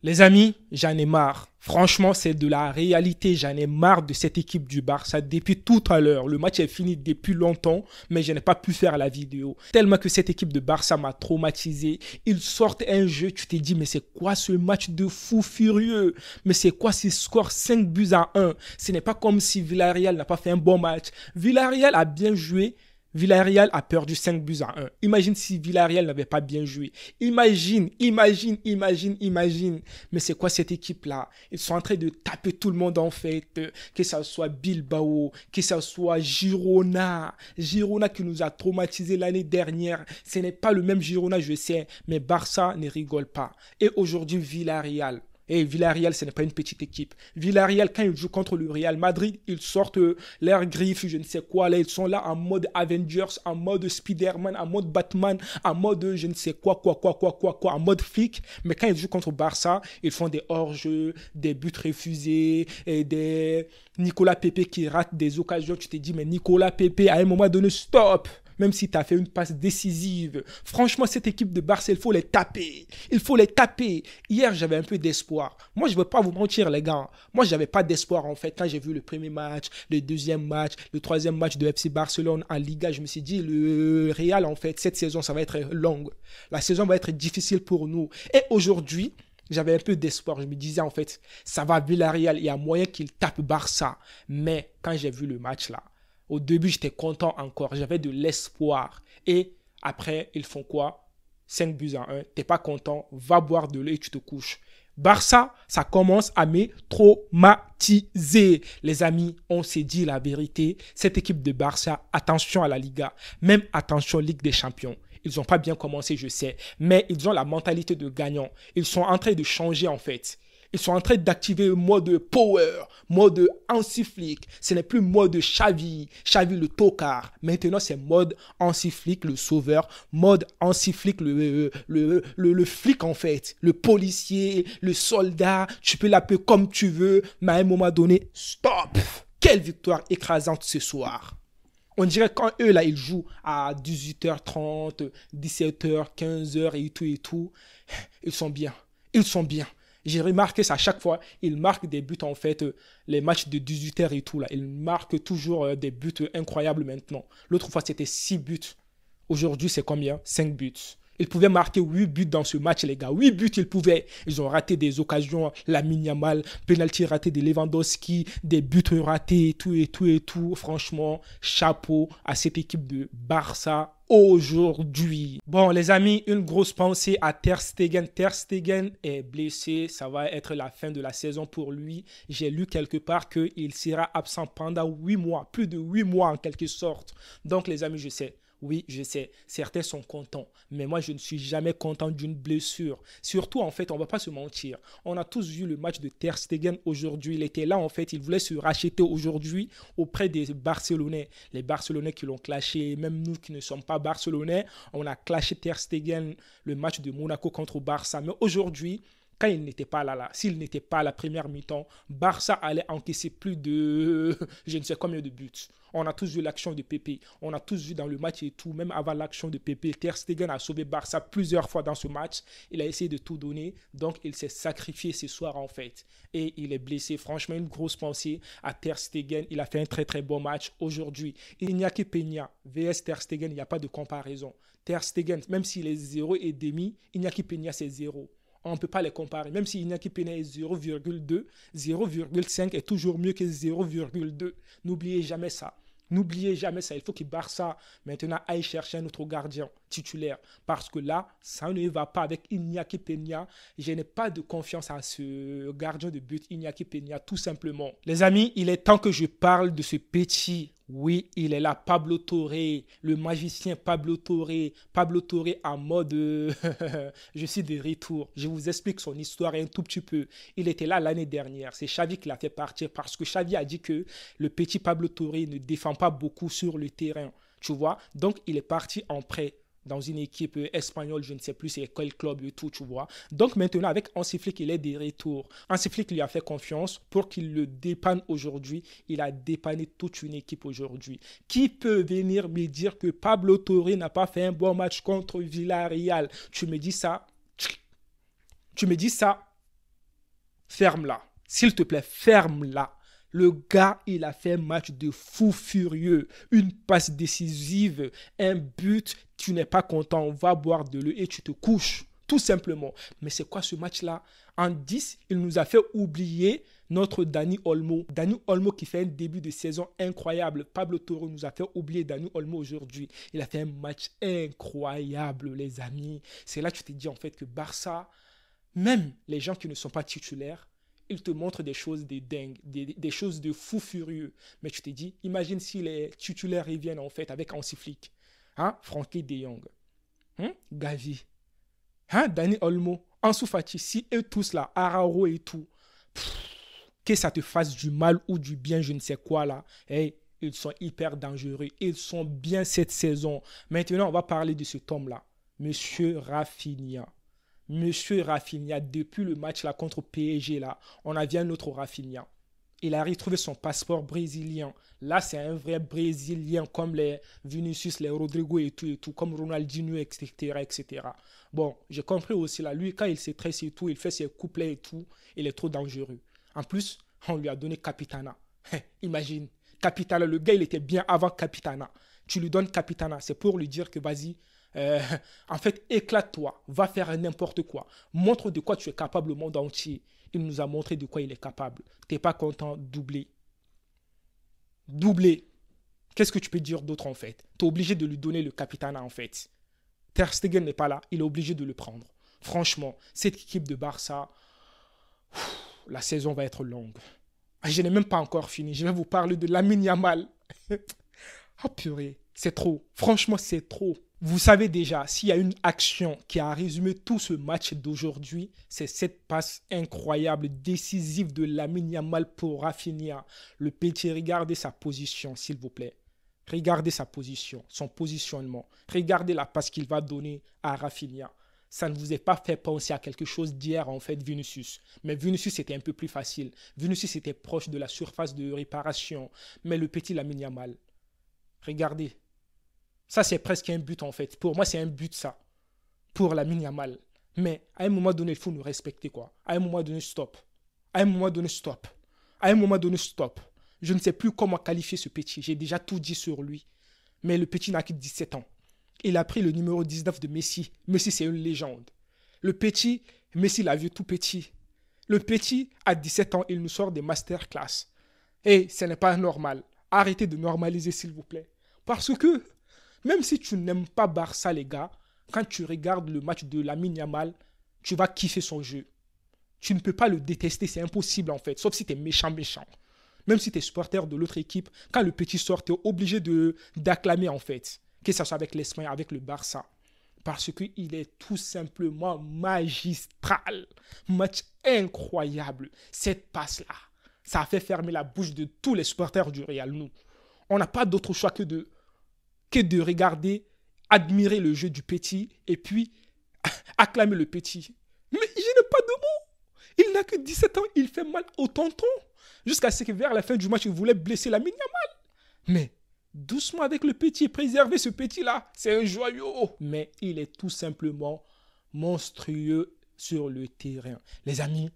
Les amis, j'en ai marre. Franchement, c'est de la réalité. J'en ai marre de cette équipe du Barça depuis tout à l'heure. Le match est fini depuis longtemps, mais je n'ai pas pu faire la vidéo. Tellement que cette équipe de Barça m'a traumatisé. Ils sortent un jeu, tu t'es dit, mais c'est quoi ce match de fou furieux? Mais c'est quoi ce score 5-1? Ce n'est pas comme si Villarreal n'a pas fait un bon match. Villarreal a bien joué. Villarreal a perdu 5-1. Imagine si Villarreal n'avait pas bien joué. Imagine. Mais c'est quoi cette équipe-là? Ils sont en train de taper tout le monde en fait. Que ça soit Bilbao, que ça soit Girona. Girona qui nous a traumatisés l'année dernière. Ce n'est pas le même Girona, je sais. Mais Barça ne rigole pas. Et aujourd'hui, Villarreal. Et Villarreal, ce n'est pas une petite équipe. Villarreal, quand ils jouent contre le Real Madrid, ils sortent leurs griffes, je ne sais quoi. Là, ils sont là en mode Avengers, en mode Spider-Man, en mode Batman, en mode je ne sais quoi, en mode flic. Mais quand ils jouent contre Barça, ils font des hors-jeux, des buts refusés, et des Nicolas Pepe qui rate des occasions. Tu te dis, mais Nicolas Pepe, à un moment donné, stop! Même si tu as fait une passe décisive. Franchement, cette équipe de Barça, il faut les taper. Il faut les taper. Hier, j'avais un peu d'espoir. Moi, je ne veux pas vous mentir, les gars. Moi, je n'avais pas d'espoir, en fait. Quand j'ai vu le premier match, le deuxième match, le troisième match de FC Barcelone en Liga, je me suis dit, le Real, en fait, cette saison, ça va être longue. La saison va être difficile pour nous. Et aujourd'hui, j'avais un peu d'espoir. Je me disais, en fait, ça va, Villarreal, il y a moyen qu'il tape Barça. Mais quand j'ai vu le match, là, au début, j'étais content encore. J'avais de l'espoir. Et après, ils font quoi? 5-1. T'es pas content? Va boire de l'eau et tu te couches. Barça, ça commence à me traumatiser. Les amis, on s'est dit la vérité. Cette équipe de Barça, attention à la Liga. Même attention Ligue des Champions. Ils n'ont pas bien commencé, je sais. Mais ils ont la mentalité de gagnant. Ils sont en train de changer, en fait. Ils sont en train d'activer le mode power, mode Hansi Flick. Ce n'est plus mode Xavi le tocard. Maintenant, c'est mode Hansi Flick, le sauveur. Mode Hansi Flick, le flic en fait. Le policier, le soldat. Tu peux l'appeler comme tu veux. Mais à un moment donné, stop! Quelle victoire écrasante ce soir! On dirait quand eux, là, ils jouent à 18h30, 17h, 15h et tout. Ils sont bien. Ils sont bien. J'ai remarqué ça à chaque fois. Ils marquent des buts, en fait, les matchs de 18h et tout, là. Ils marquent toujours des buts incroyables maintenant. L'autre fois, c'était 6 buts. Aujourd'hui, c'est combien? 5 buts. Ils pouvaient marquer 8 buts dans ce match, les gars. 8 buts, ils pouvaient. Ils ont raté des occasions. Lamine Yamal, penalty raté de Lewandowski, des buts ratés et tout. Franchement, chapeau à cette équipe de Barça aujourd'hui. Bon, les amis, une grosse pensée à Ter Stegen. Ter Stegen est blessé. Ça va être la fin de la saison pour lui. J'ai lu quelque part qu'il sera absent pendant 8 mois. Plus de 8 mois en quelque sorte. Donc, les amis, je sais. Oui, je sais, certains sont contents, mais moi je ne suis jamais content d'une blessure. Surtout, en fait, on ne va pas se mentir. On a tous vu le match de Ter Stegen aujourd'hui. Il était là, en fait, il voulait se racheter aujourd'hui auprès des Barcelonais. Les Barcelonais qui l'ont clashé, même nous qui ne sommes pas Barcelonais, on a clashé Ter Stegen le match de Monaco contre Barça. Mais aujourd'hui, quand il n'était pas là, s'il n'était pas à la première mi-temps, Barça allait encaisser plus de je ne sais combien de buts. On a tous vu l'action de Pepe. On a tous vu dans le match et tout, même avant l'action de Pepe, Ter Stegen a sauvé Barça plusieurs fois dans ce match. Il a essayé de tout donner, donc il s'est sacrifié ce soir en fait. Et il est blessé. Franchement, une grosse pensée à Ter Stegen. Il a fait un très très bon match aujourd'hui. Iñaki Peña vs Ter Stegen, il n'y a pas de comparaison. Ter Stegen, même s'il est 0,5, Iñaki Peña c'est 0. On ne peut pas les comparer. Même si Iñaki Peña est 0,2, 0,5 est toujours mieux que 0,2. N'oubliez jamais ça. N'oubliez jamais ça. Il faut que Barça maintenant aille chercher un autre gardien titulaire. Parce que là, ça ne va pas avec Iñaki Peña. Je n'ai pas de confiance à ce gardien de but, Iñaki Peña, tout simplement. Les amis, il est temps que je parle de ce petit. Oui, il est là, Pablo Torre, le magicien Pablo Torre. Pablo Torre en mode je suis de retour. Je vous explique son histoire un tout petit peu. Il était là l'année dernière. C'est Xavi qui l'a fait partir parce que Xavi a dit que le petit Pablo Torre ne défend pas beaucoup sur le terrain. Tu vois? Donc, il est parti en prêt dans une équipe espagnole, je ne sais plus c'est quel club et tout, tu vois. Donc maintenant, avec Hansi Flick, il est de retour. Hansi Flick lui a fait confiance pour qu'il le dépanne aujourd'hui. Il a dépanné toute une équipe aujourd'hui. Qui peut venir me dire que Pablo Torre n'a pas fait un bon match contre Villarreal? Tu me dis ça? Tu me dis ça? Ferme-la. S'il te plaît, ferme-la. Le gars, il a fait un match de fou furieux. Une passe décisive, un but. Tu n'es pas content. On va boire de l'eau et tu te couches. Tout simplement. Mais c'est quoi ce match-là? En 10, il nous a fait oublier notre Dani Olmo. Dani Olmo qui fait un début de saison incroyable. Pablo Toro nous a fait oublier Dani Olmo aujourd'hui. Il a fait un match incroyable, les amis. C'est là que tu te dis en fait que Barça, même les gens qui ne sont pas titulaires, ils te montrent des choses de dingue, des choses de fou furieux. Mais tu te dis, imagine si les titulaires reviennent en fait avec Hansi Flick, hein? Frankie de Jong, Gavi, Dani Olmo, Ansu Fati, si eux tous là, Araujo et tout, que ça te fasse du mal ou du bien, je ne sais quoi là, hey, ils sont hyper dangereux, ils sont bien cette saison. Maintenant, on va parler de cet homme-là, Monsieur Rafinha. Monsieur Rafinha, depuis le match là contre PSG, là, on a vu un autre Rafinha. Il a retrouvé son passeport brésilien. Là, c'est un vrai Brésilien comme les Vinicius, les Rodrigo et tout, comme Ronaldinho, etc., etc. Bon, j'ai compris aussi là, lui, quand il se stresse et tout, il fait ses couplets et tout, il est trop dangereux. En plus, on lui a donné Capitana. Imagine, Capitana, le gars, il était bien avant Capitana. Tu lui donnes Capitana, c'est pour lui dire que vas-y, en fait, éclate-toi, va faire n'importe quoi. Montre de quoi tu es capable au monde entier. Il nous a montré de quoi il est capable. T'es pas content, doubler. Doubler. Qu'est-ce que tu peux dire d'autre en fait? Tu es obligé de lui donner le capitana en fait. Ter Stegen n'est pas là, il est obligé de le prendre. Franchement, cette équipe de Barça, la saison va être longue. Je n'ai même pas encore fini. Je vais vous parler de Lamine Yamal. Oh purée, c'est trop. Franchement, c'est trop. Vous savez déjà, s'il y a une action qui a résumé tout ce match d'aujourd'hui, c'est cette passe incroyable, décisive de Lamine Yamal pour Rafinha. Le petit, regardez sa position, s'il vous plaît. Regardez sa position, son positionnement. Regardez la passe qu'il va donner à Rafinha. Ça ne vous est pas fait penser à quelque chose d'hier, en fait, Vinicius. Mais Vinicius, c'était un peu plus facile. Vinicius était proche de la surface de réparation. Mais le petit Lamine Yamal, regardez. Ça, c'est presque un but, en fait. Pour moi, c'est un but, ça. Pour Lamine Yamal. Mais à un moment donné, il faut nous respecter, quoi. À un moment donné, stop. À un moment donné, stop. À un moment donné, stop. Je ne sais plus comment qualifier ce petit. J'ai déjà tout dit sur lui. Mais le petit n'a que 17 ans. Il a pris le numéro 19 de Messi. Messi, c'est une légende. Le petit, Messi l'a vu tout petit. Le petit, à 17 ans, il nous sort des masterclass. Et ce n'est pas normal. Arrêtez de normaliser, s'il vous plaît. Parce que, même si tu n'aimes pas Barça, les gars, quand tu regardes le match de Lamine Yamal, tu vas kiffer son jeu. Tu ne peux pas le détester, c'est impossible en fait, sauf si tu es méchant. Même si tu es supporter de l'autre équipe, quand le petit sort, tu es obligé d'acclamer en fait. Que ce soit avec l'Espagne, avec le Barça. Parce qu'il est tout simplement magistral. Match incroyable. Cette passe-là, ça a fait fermer la bouche de tous les supporters du Real, nous. On n'a pas d'autre choix que de regarder, admirer le jeu du petit et puis acclamer le petit. Mais je n'ai pas de mots. Il n'a que 17 ans, il fait mal au tonton. Jusqu'à ce que vers la fin du match, il voulait blesser Lamine Yamal. Mais doucement avec le petit, préservez ce petit-là. C'est un joyau. Mais il est tout simplement monstrueux sur le terrain. Les amis,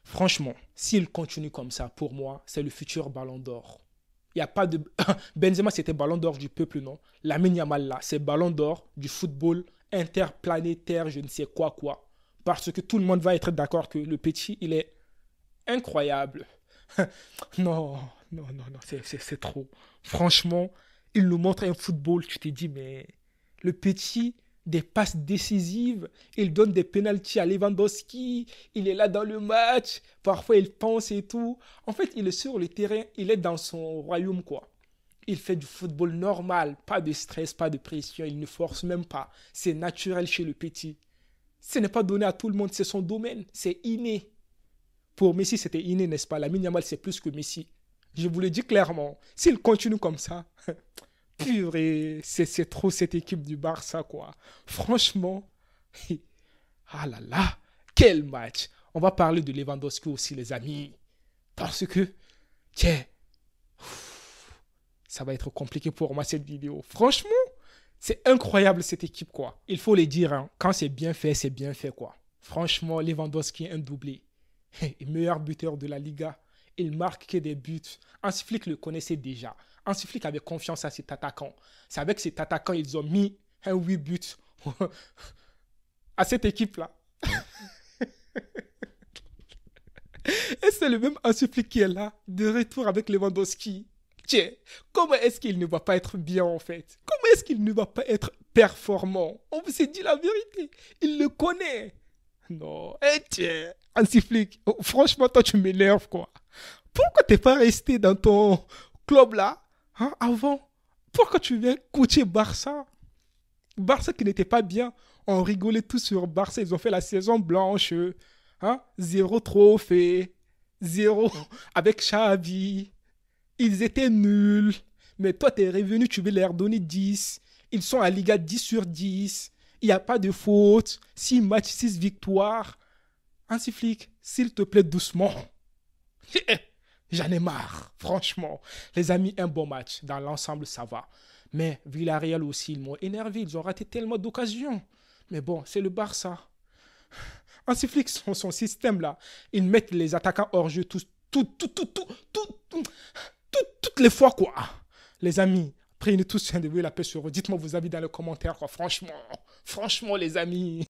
franchement, s'il continue comme ça, pour moi, c'est le futur Ballon d'Or. Il n'y a pas de... Benzema, c'était Ballon d'Or du peuple, non? Lamine Yamal, là, c'est Ballon d'Or du football interplanétaire, je ne sais quoi. Parce que tout le monde va être d'accord que le petit, il est incroyable. Non, c'est trop. Franchement, il nous montre un football, tu te dis, mais le petit, des passes décisives, il donne des pénaltys à Lewandowski, il est là dans le match, parfois il pense et tout. En fait, il est sur le terrain, il est dans son royaume, quoi. Il fait du football normal, pas de stress, pas de pression, il ne force même pas. C'est naturel chez le petit. Ce n'est pas donné à tout le monde, c'est son domaine, c'est inné. Pour Messi, c'était inné, n'est-ce pas? Lamine Yamal, c'est plus que Messi. Je vous le dis clairement. S'il continue comme ça, purée, c'est trop cette équipe du Barça, quoi. Franchement, ah là là, quel match. On va parler de Lewandowski aussi, les amis. Parce que, tiens, ça va être compliqué pour moi, cette vidéo. Franchement, c'est incroyable, cette équipe, quoi. Il faut le dire, hein, quand c'est bien fait, quoi. Franchement, Lewandowski, un doublé. Meilleur buteur de la Liga. Il marque que des buts. Hansi Flick le connaissait déjà. Hansi Flick avait confiance à cet attaquant. C'est avec cet attaquant ils ont mis un 8 buts à cette équipe-là. Et c'est le même Hansi Flick qui est là, de retour avec Lewandowski. Tiens, comment est-ce qu'il ne va pas être bien en fait? Comment est-ce qu'il ne va pas être performant? On vous s'est dit la vérité. Il le connaît. Non, tiens, Hansi Flick, oh, franchement, toi tu m'énerves quoi. Pourquoi t'es pas resté dans ton club là, hein, avant? Pourquoi tu viens coacher Barça? Barça qui n'était pas bien. On rigolait tous sur Barça. Ils ont fait la saison blanche. Hein? Zéro trophée. Zéro avec Xavi. Ils étaient nuls. Mais toi, t'es revenu, tu veux leur donner 10. Ils sont à Liga 10 sur 10. Il n'y a pas de faute. 6 matchs, 6 victoires. Hansi Flick, s'il te plaît, doucement. J'en ai marre, franchement. Les amis, un bon match. Dans l'ensemble, ça va. Mais Villarreal aussi, ils m'ont énervé. Ils ont raté tellement d'occasions. Mais bon, c'est le Barça. Hansi Flick, son système là, ils mettent les attaquants hors jeu toutes les fois, quoi. Les amis, prenez tous soin de vous la paix sur eux. Dites-moi vos avis dans les commentaires, quoi. Franchement, les amis.